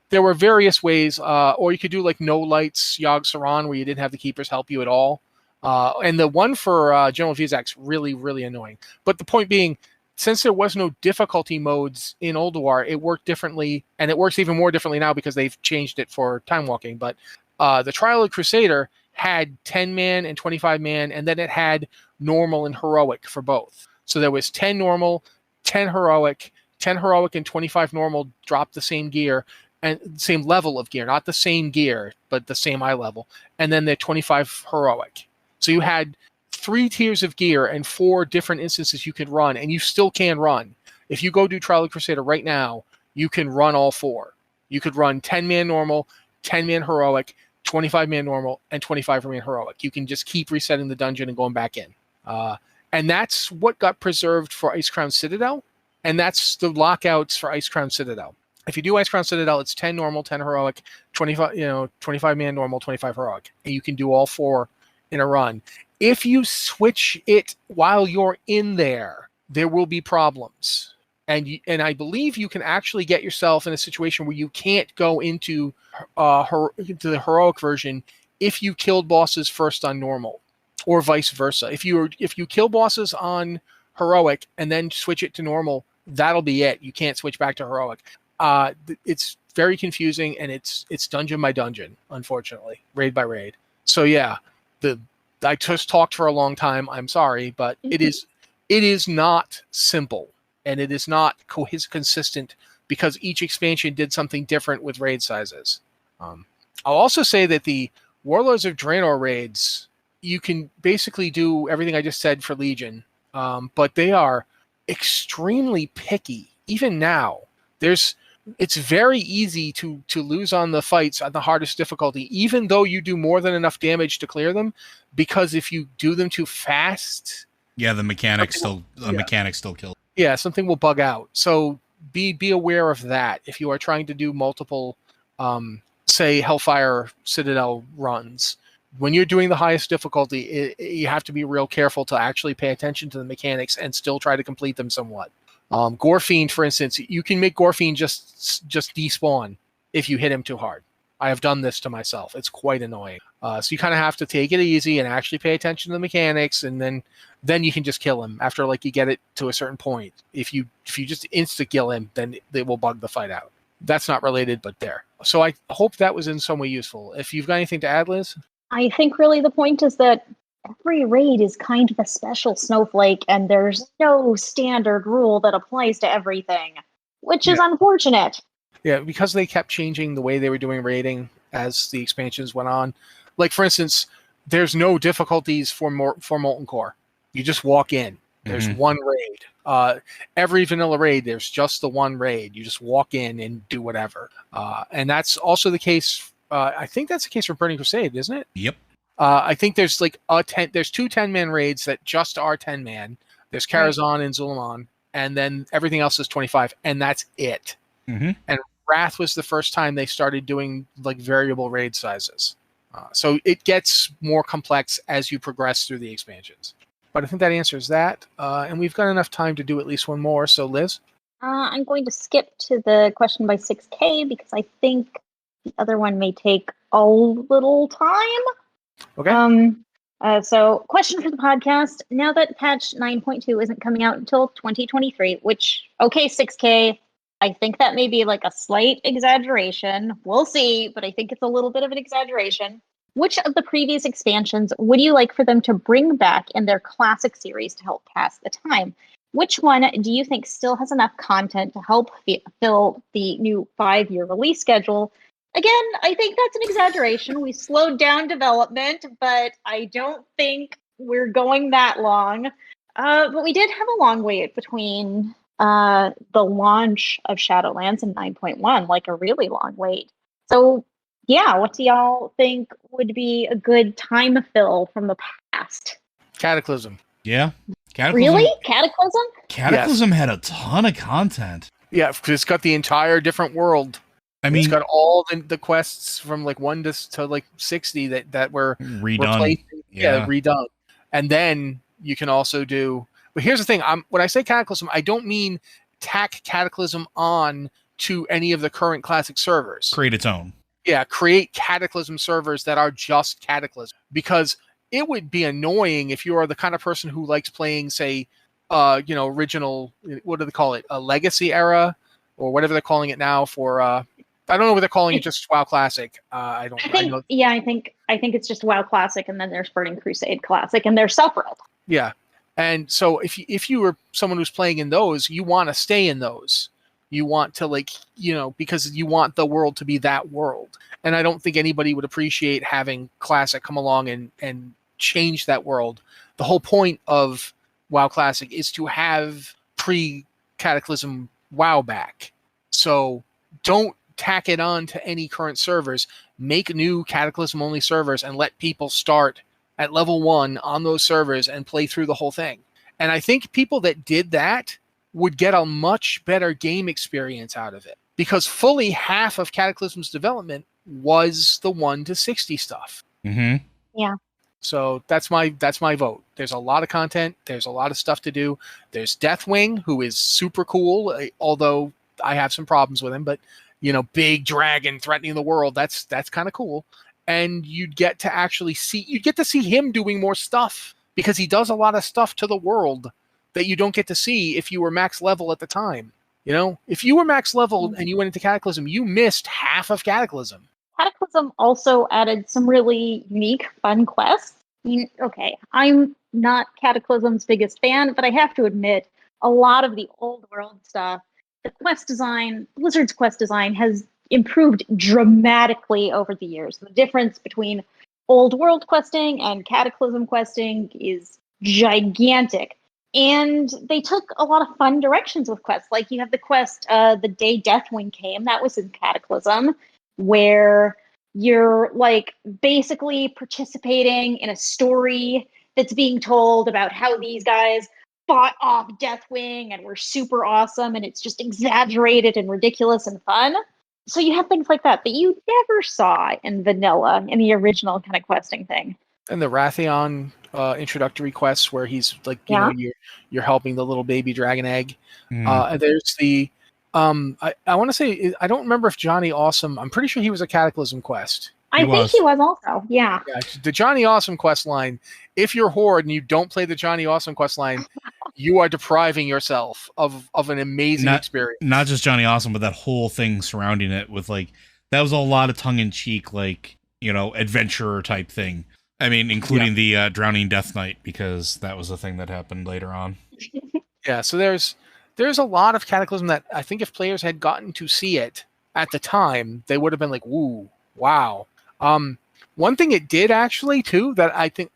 Speaker 1: There were various ways, or you could do like no lights Yogg Saron, where you didn't have the keepers help you at all. And the one for General Vizak's really, really annoying. But the point being, since there was no difficulty modes in Ulduar, it worked differently, and it works even more differently now because they've changed it for time walking. But the Trial of Crusader had 10-man and 25-man, and then it had normal and heroic for both. So there was 10 normal, 10 heroic and 25 normal dropped the same gear, and same level of gear, not the same gear, but the same eye level. And then the 25 heroic. So you had 3 tiers of gear and 4 different instances you could run, and you still can run. If you go do Trial of Crusader right now, you can run all 4. You could run 10-man normal, 10-man heroic, 25-man normal, and 25-man heroic. You can just keep resetting the dungeon and going back in. And that's what got preserved for Icecrown Citadel, and that's the lockouts for Icecrown Citadel. If you do Icecrown Citadel, it's 10 normal, 10 heroic, 25-man normal, 25 heroic, and you can do all 4 in a run. If you switch it while you're in there, there will be problems. And I believe you can actually get yourself in a situation where you can't go into the heroic version if you killed bosses first on normal, or vice versa. If you kill bosses on heroic and then switch it to normal, that'll be it. You can't switch back to heroic. It's very confusing, and it's dungeon by dungeon, unfortunately, raid by raid. So yeah, I just talked for a long time. I'm sorry, but it is not simple, and it is not consistent because each expansion did something different with raid sizes. I'll also say that the Warlords of Draenor raids, you can basically do everything I just said for Legion, but they are extremely picky. Even now, it's very easy to lose on the fights on the hardest difficulty, even though you do more than enough damage to clear them, because if you do them too fast,
Speaker 3: the mechanics still kill.
Speaker 1: Yeah, something will bug out. So be aware of that if you are trying to do multiple, say, Hellfire Citadel runs. When you're doing the highest difficulty, you have to be real careful to actually pay attention to the mechanics and still try to complete them somewhat. Gorefiend, for instance, you can make Gorefiend just despawn if you hit him too hard. I have done this to myself. It's quite annoying. So you kind of have to take it easy and actually pay attention to the mechanics, and then you can just kill him after you get it to a certain point. If you just insta-kill him, then they will bug the fight out. That's not related, but there. So I hope that was in some way useful. If you've got anything to add, Liz?
Speaker 2: I think really the point is that every raid is kind of a special snowflake, and there's no standard rule that applies to everything, which is unfortunate.
Speaker 1: Yeah, because they kept changing the way they were doing raiding as the expansions went on. Like, for instance, there's no difficulties for Molten Core. You just walk in. There's one raid. Every vanilla raid, there's just the one raid. You just walk in and do whatever. And that's also the case. I think that's the case for Burning Crusade, isn't it?
Speaker 3: Yep.
Speaker 1: I think there's there's 2 10-man raids that just are 10-man. There's Karazhan and Zul'Aman, and then everything else is 25, and that's it. And Wrath was the first time they started doing variable raid sizes. So it gets more complex as you progress through the expansions. But I think that answers that. And we've got enough time to do at least one more. So, Liz?
Speaker 2: I'm going to skip to the question by 6K because I think the other one may take a little time.
Speaker 1: Okay.
Speaker 2: So, question for the podcast. Now that patch 9.2 isn't coming out until 2023, which, 6K, I think that may be a slight exaggeration. We'll see, but I think it's a little bit of an exaggeration. Which of the previous expansions would you like for them to bring back in their classic series to help pass the time? Which one do you think still has enough content to help fill the new 5-year release schedule? Again, I think that's an exaggeration. We slowed down development, but I don't think we're going that long. But we did have a long wait between the launch of Shadowlands and 9.1, a really long wait. So, yeah, what do y'all think would be a good time fill from the past?
Speaker 1: Cataclysm.
Speaker 3: Yeah. Cataclysm.
Speaker 2: Really? Cataclysm?
Speaker 3: Cataclysm had a ton of content.
Speaker 1: Yeah, because it's got the entire different world. I mean, it's got all the quests from 1 to 60 that were
Speaker 3: redone.
Speaker 1: Replaced. Yeah, redone. And then you can also do. But here's the thing: when I say Cataclysm, I don't mean tack Cataclysm on to any of the current classic servers.
Speaker 3: Create its own.
Speaker 1: Yeah, create Cataclysm servers that are just Cataclysm, because it would be annoying if you are the kind of person who likes playing, say, original, what do they call it, a legacy era, or whatever they're calling it now for. I don't know what they're calling it, just WoW Classic. I think
Speaker 2: it's just WoW Classic, and then there's Burning Crusade Classic, and they're separate.
Speaker 1: Yeah, and so if you were someone who's playing in those, you want to stay in those. You want to because you want the world to be that world. And I don't think anybody would appreciate having Classic come along and change that world. The whole point of WoW Classic is to have pre-Cataclysm WoW back. So don't tack it on to any current servers. Make new Cataclysm-only servers and let people start at level 1 on those servers and play through the whole thing. And I think people that did that would get a much better game experience out of it, because fully half of Cataclysm's development was the 1 to 60 stuff.
Speaker 3: Mm-hmm.
Speaker 2: Yeah.
Speaker 1: So that's my vote. There's a lot of content. There's a lot of stuff to do. There's Deathwing, who is super cool, although I have some problems with him. But big dragon threatening the world. That's kind of cool. And you'd get to see him doing more stuff, because he does a lot of stuff to the world that you don't get to see if you were max level at the time. If you were max level and you went into Cataclysm, you missed half of Cataclysm.
Speaker 2: Cataclysm also added some really unique, fun quests. Okay, I'm not Cataclysm's biggest fan, but I have to admit, a lot of the old world stuff, the quest design, Blizzard's quest design has improved dramatically over the years. The difference between old world questing and Cataclysm questing is gigantic. And they took a lot of fun directions with quests. Like, you have the quest, The Day Deathwing Came, that was in Cataclysm, where you're basically participating in a story that's being told about how these guys fought off Deathwing and were super awesome, and it's just exaggerated and ridiculous and fun. So you have things like that you never saw in vanilla, in the original kind of questing thing.
Speaker 1: And the Wrathion introductory quests, where he's you're helping the little baby dragon egg. And there's the I want to say, I don't remember if Johnny Awesome, I'm pretty sure he was a Cataclysm quest.
Speaker 2: I think he was also, yeah.
Speaker 1: The Johnny Awesome quest line, if you're Horde and you don't play the Johnny Awesome quest line, you are depriving yourself of an amazing experience. Not
Speaker 3: just Johnny Awesome, but that whole thing surrounding it with that was a lot of tongue-in-cheek, adventurer type thing. I mean, including the Drowning Death Knight, because that was a thing that happened later on.
Speaker 1: Yeah, so there's a lot of Cataclysm that I think if players had gotten to see it at the time, they would have been like, woo, wow. One thing it did actually, too, that I think,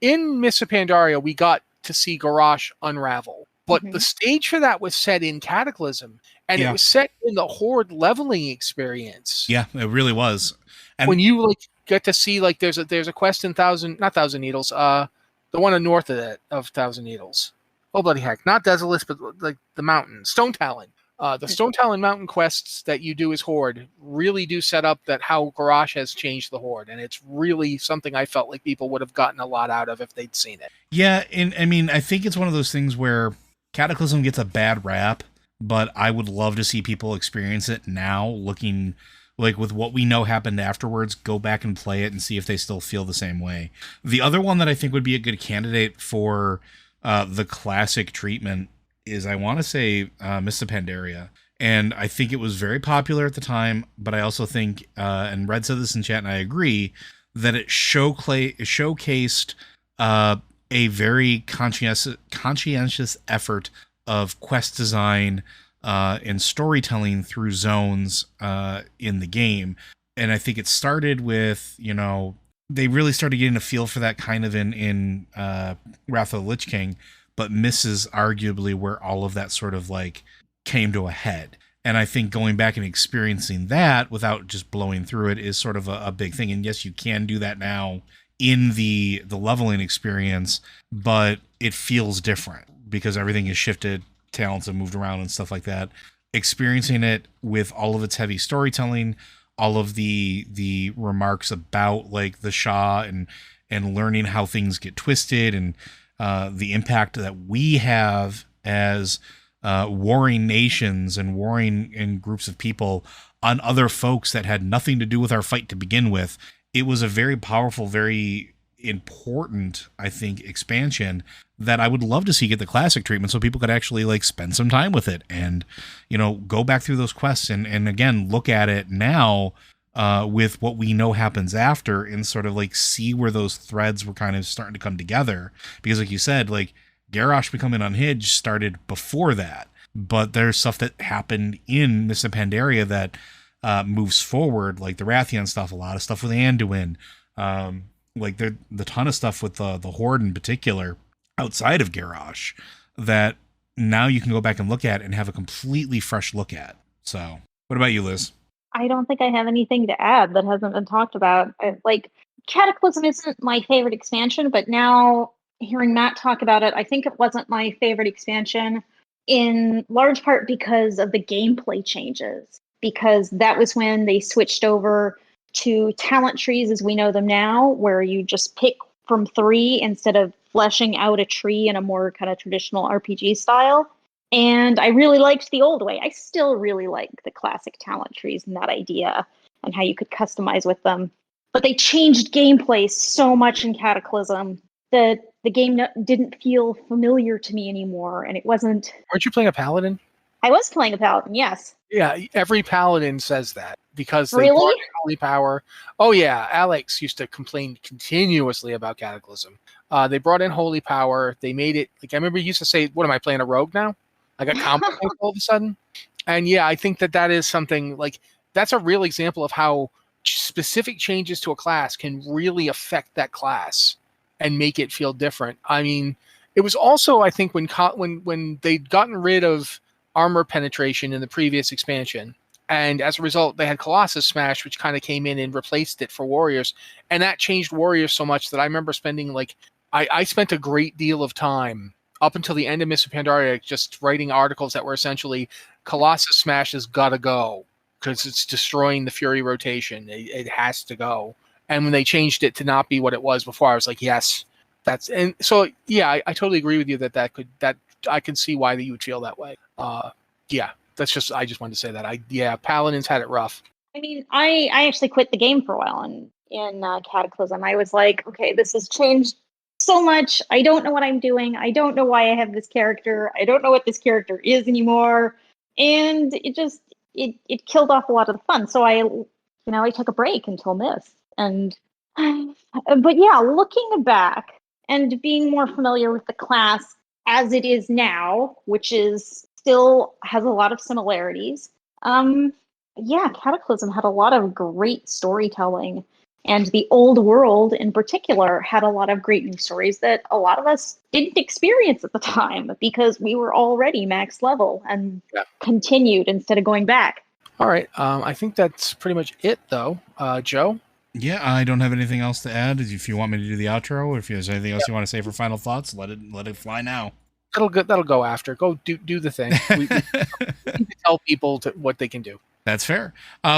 Speaker 1: in Mists of Pandaria, we got to see Garrosh unravel. But the stage for that was set in Cataclysm, and it was set in the Horde leveling experience.
Speaker 3: Yeah, it really was. And
Speaker 1: when you get to see there's a quest in not Thousand Needles, the one north of that of Thousand Needles. Oh bloody heck! Not Desolus, but the mountain, Stone Talon. The Stone Talon mountain quests that you do as Horde really do set up that how Garrosh has changed the Horde, and it's really something I felt like people would have gotten a lot out of if they'd seen it.
Speaker 3: Yeah, and I mean, I think it's one of those things where Cataclysm gets a bad rap, but I would love to see people experience it now, looking with what we know happened afterwards, go back and play it and see if they still feel the same way. The other one that I think would be a good candidate for the classic treatment is, I want to say, Mists of Pandaria. And I think it was very popular at the time, but I also think, and Red said this in chat and I agree, that it showcased a very conscientious effort of quest design and storytelling through zones in the game. And I think it started with, they really started getting a feel for that kind of in Wrath of the Lich King, but Mists is arguably where all of that sort of came to a head. And I think going back and experiencing that without just blowing through it is sort of a big thing. And yes, you can do that now in the leveling experience, but it feels different because everything is shifted, talents have moved around and stuff like that. Experiencing it with all of its heavy storytelling, all of the remarks about the Shah and learning how things get twisted and the impact that we have as warring nations and warring in groups of people on other folks that had nothing to do with our fight to begin with. It was a very powerful, very important, I think, expansion that I would love to see get the classic treatment so people could actually like spend some time with it and, you know, go back through those quests and again, look at it now with what we know happens after and sort of like see where those threads were kind of starting to come together. Because like you said, like Garrosh becoming unhinged started before that, but there's stuff that happened in Mists of Pandaria that moves forward, like the Rathian stuff, a lot of stuff with Anduin, like the ton of stuff with the Horde in particular outside of Garrosh that now you can go back and look at and have a completely fresh look at. So what about you, Liz?
Speaker 2: I don't think I have anything to add that hasn't been talked about. Like, Cataclysm isn't my favorite expansion, but now hearing Matt talk about it, I think it wasn't my favorite expansion in large part because of the gameplay changes, because that was when they switched over to talent trees as we know them now, where you just pick from 3 instead of fleshing out a tree in a more kind of traditional RPG style. And I really liked the old way. I still really like the classic talent trees and that idea and how you could customize with them. But they changed gameplay so much in Cataclysm that the game didn't feel familiar to me anymore. And it wasn't...
Speaker 1: Aren't you playing a paladin?
Speaker 2: I was playing a paladin, yes.
Speaker 1: Yeah, every paladin says that because they
Speaker 2: Really?
Speaker 1: brought in holy power. Oh yeah, Alex used to complain continuously about Cataclysm. They brought in holy power. They made it like I remember he used to say, "What am I playing a rogue now?" I got combo points all of a sudden. And yeah, I think that is something like that's a real example of how specific changes to a class can really affect that class and make it feel different. I mean, it was also I think when they'd gotten rid of armor penetration in the previous expansion. And as a result, they had Colossus Smash, which kind of came in and replaced it for Warriors. And that changed Warriors so much that I remember spending I spent a great deal of time up until the end of Mists of Pandaria just writing articles that were essentially Colossus Smash has got to go because it's destroying the Fury rotation. It has to go. And when they changed it to not be what it was before, I was like, yes, that's, and so, yeah, I totally agree with you that I can see why you would feel that way. Yeah, I just wanted to say that. Paladins had it rough.
Speaker 2: I mean, I actually quit the game for a while in Cataclysm. I was like, okay, this has changed so much. I don't know what I'm doing. I don't know why I have this character. I don't know what this character is anymore. And it killed off a lot of the fun. So I took a break until Mist. But yeah, looking back and being more familiar with the class as it is now, which is still has a lot of similarities. Cataclysm had a lot of great storytelling, and the old world in particular had a lot of great new stories that a lot of us didn't experience at the time because we were already max level and continued instead of going back.
Speaker 1: All right. I think that's pretty much it, though. Joe?
Speaker 3: Yeah, I don't have anything else to add. If you want me to do the outro, or if there's anything else you want to say for final thoughts, let it fly now.
Speaker 1: That'll go after. Go do the thing. We tell people what they can do.
Speaker 3: That's fair.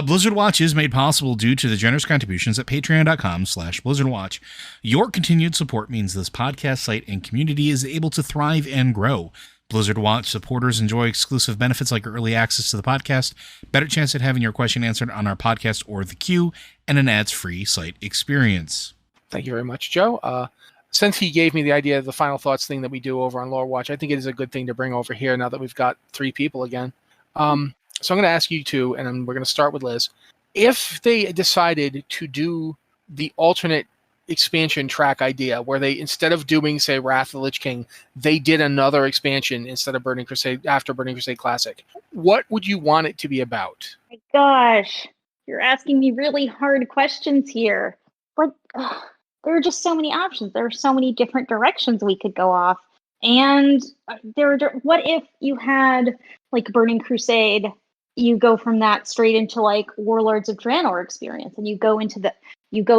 Speaker 3: Blizzard Watch is made possible due to the generous contributions at patreon.com/BlizzardWatch. Your continued support means this podcast site and community is able to thrive and grow. Blizzard Watch supporters enjoy exclusive benefits like early access to the podcast, better chance at having your question answered on our podcast or the queue, and an ads-free site experience.
Speaker 1: Thank you very much, Joe. Since he gave me the idea of the final thoughts thing that we do over on Lore Watch, I think it is a good thing to bring over here now that we've got 3 people again. So I'm going to ask you two, and we're going to start with Liz. If they decided to do the alternate expansion track idea, where they, instead of doing, say, Wrath of the Lich King, they did another expansion instead of Burning Crusade, after Burning Crusade Classic, what would you want it to be about?
Speaker 2: My gosh, you're asking me really hard questions here. But there are just so many options. There are so many different directions we could go off. And what if you had, like, Burning Crusade, you go from that straight into, like, Warlords of Draenor experience, and you go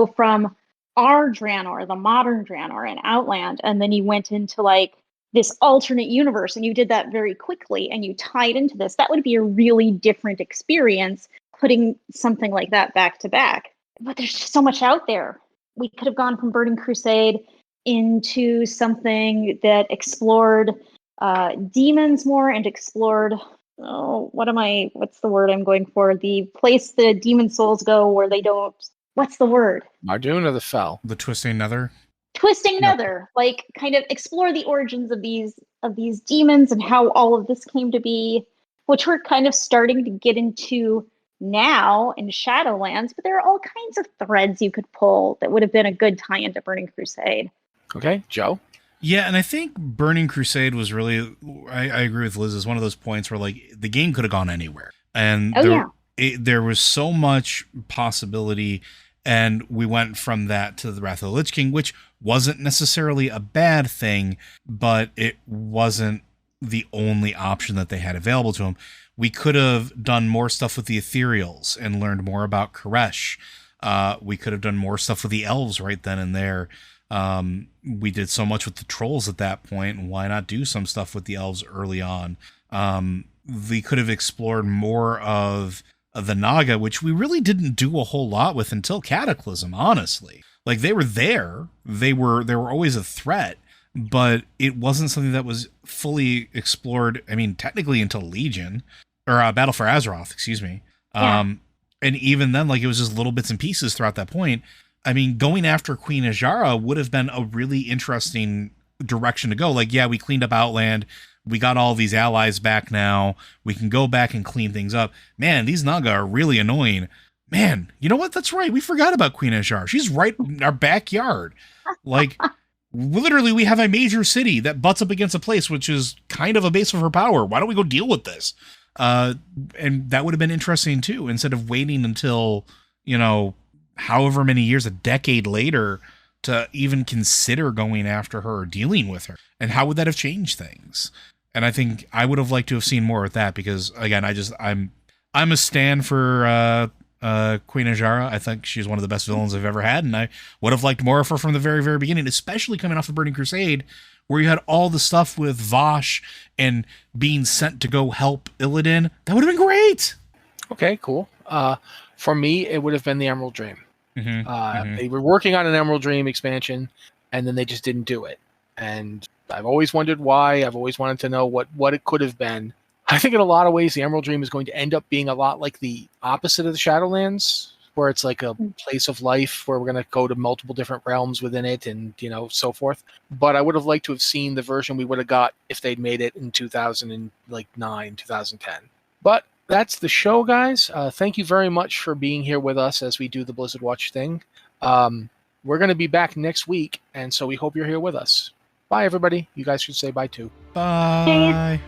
Speaker 2: from our Draenor, the modern Draenor, and Outland, and then you went into, like, this alternate universe, and you did that very quickly, and you tied into this. That would be a really different experience, putting something like that back to back. But there's just so much out there. we could have gone from Burning Crusade into something that explored demons more and explored what's the word I'm going for? The place the demon souls go where they don't, what's the word?
Speaker 1: Mardoon or the Fell?
Speaker 3: The Twisting Nether?
Speaker 2: Twisting Nether, like kind of explore the origins of these demons and how all of this came to be, which we're kind of starting to get into now in Shadowlands, but there are all kinds of threads you could pull that would have been a good tie into Burning Crusade.
Speaker 1: Okay, Joe?
Speaker 3: Yeah, and I think Burning Crusade was really, I agree with Liz, is one of those points where like the game could have gone anywhere. And there was so much possibility, and we went from that to the Wrath of the Lich King, which wasn't necessarily a bad thing, but it wasn't the only option that they had available to them. We could have done more stuff with the Ethereals and learned more about Koresh. We could have done more stuff with the elves right then and there. We did so much with the trolls at that point, and why not do some stuff with the elves early on? We could have explored more of the Naga, which we really didn't do a whole lot with until Cataclysm, honestly. Like, they were there. They were always a threat, but it wasn't something that was fully explored, I mean, technically until Legion, or Battle for Azeroth, excuse me.
Speaker 2: Yeah.
Speaker 3: And even then, like, it was just little bits and pieces throughout that point. I mean, going after Queen Azshara would have been a really interesting direction to go. Like, yeah, we cleaned up Outland. We got all these allies back now. We can go back and clean things up. Man, these Naga are really annoying. Man, you know what? That's right. We forgot about Queen Azshara. She's right in our backyard. Like, literally, we have a major city that butts up against a place which is kind of a base of her power. Why don't we go deal with this? And that would have been interesting, too, instead of waiting until, you know, however many years, a decade later, to even consider going after her or dealing with her. And how would that have changed things? And I think I would have liked to have seen more of that, because again, I'm a stan for Queen Azshara. I think she's one of the best villains I've ever had, and I would have liked more of her from the very, very beginning, especially coming off of Burning Crusade, where you had all the stuff with Vosh and being sent to go help Illidan. That would have been great.
Speaker 1: Okay, cool. For me, it would have been the Emerald Dream.
Speaker 3: Mm-hmm.
Speaker 1: They were working on an Emerald Dream expansion, and then they just didn't do it. And I've always wondered why. I've always wanted to know what it could have been. I think in a lot of ways, the Emerald Dream is going to end up being a lot like the opposite of the Shadowlands, where it's like a place of life where we're going to go to multiple different realms within it and, you know, so forth. But I would have liked to have seen the version we would have got if they'd made it in 2009, 2010. But that's the show, guys. Thank you very much for being here with us as we do the Blizzard Watch thing. We're going to be back next week, and so we hope you're here with us. Bye, everybody. You guys should say bye, too.
Speaker 3: Bye.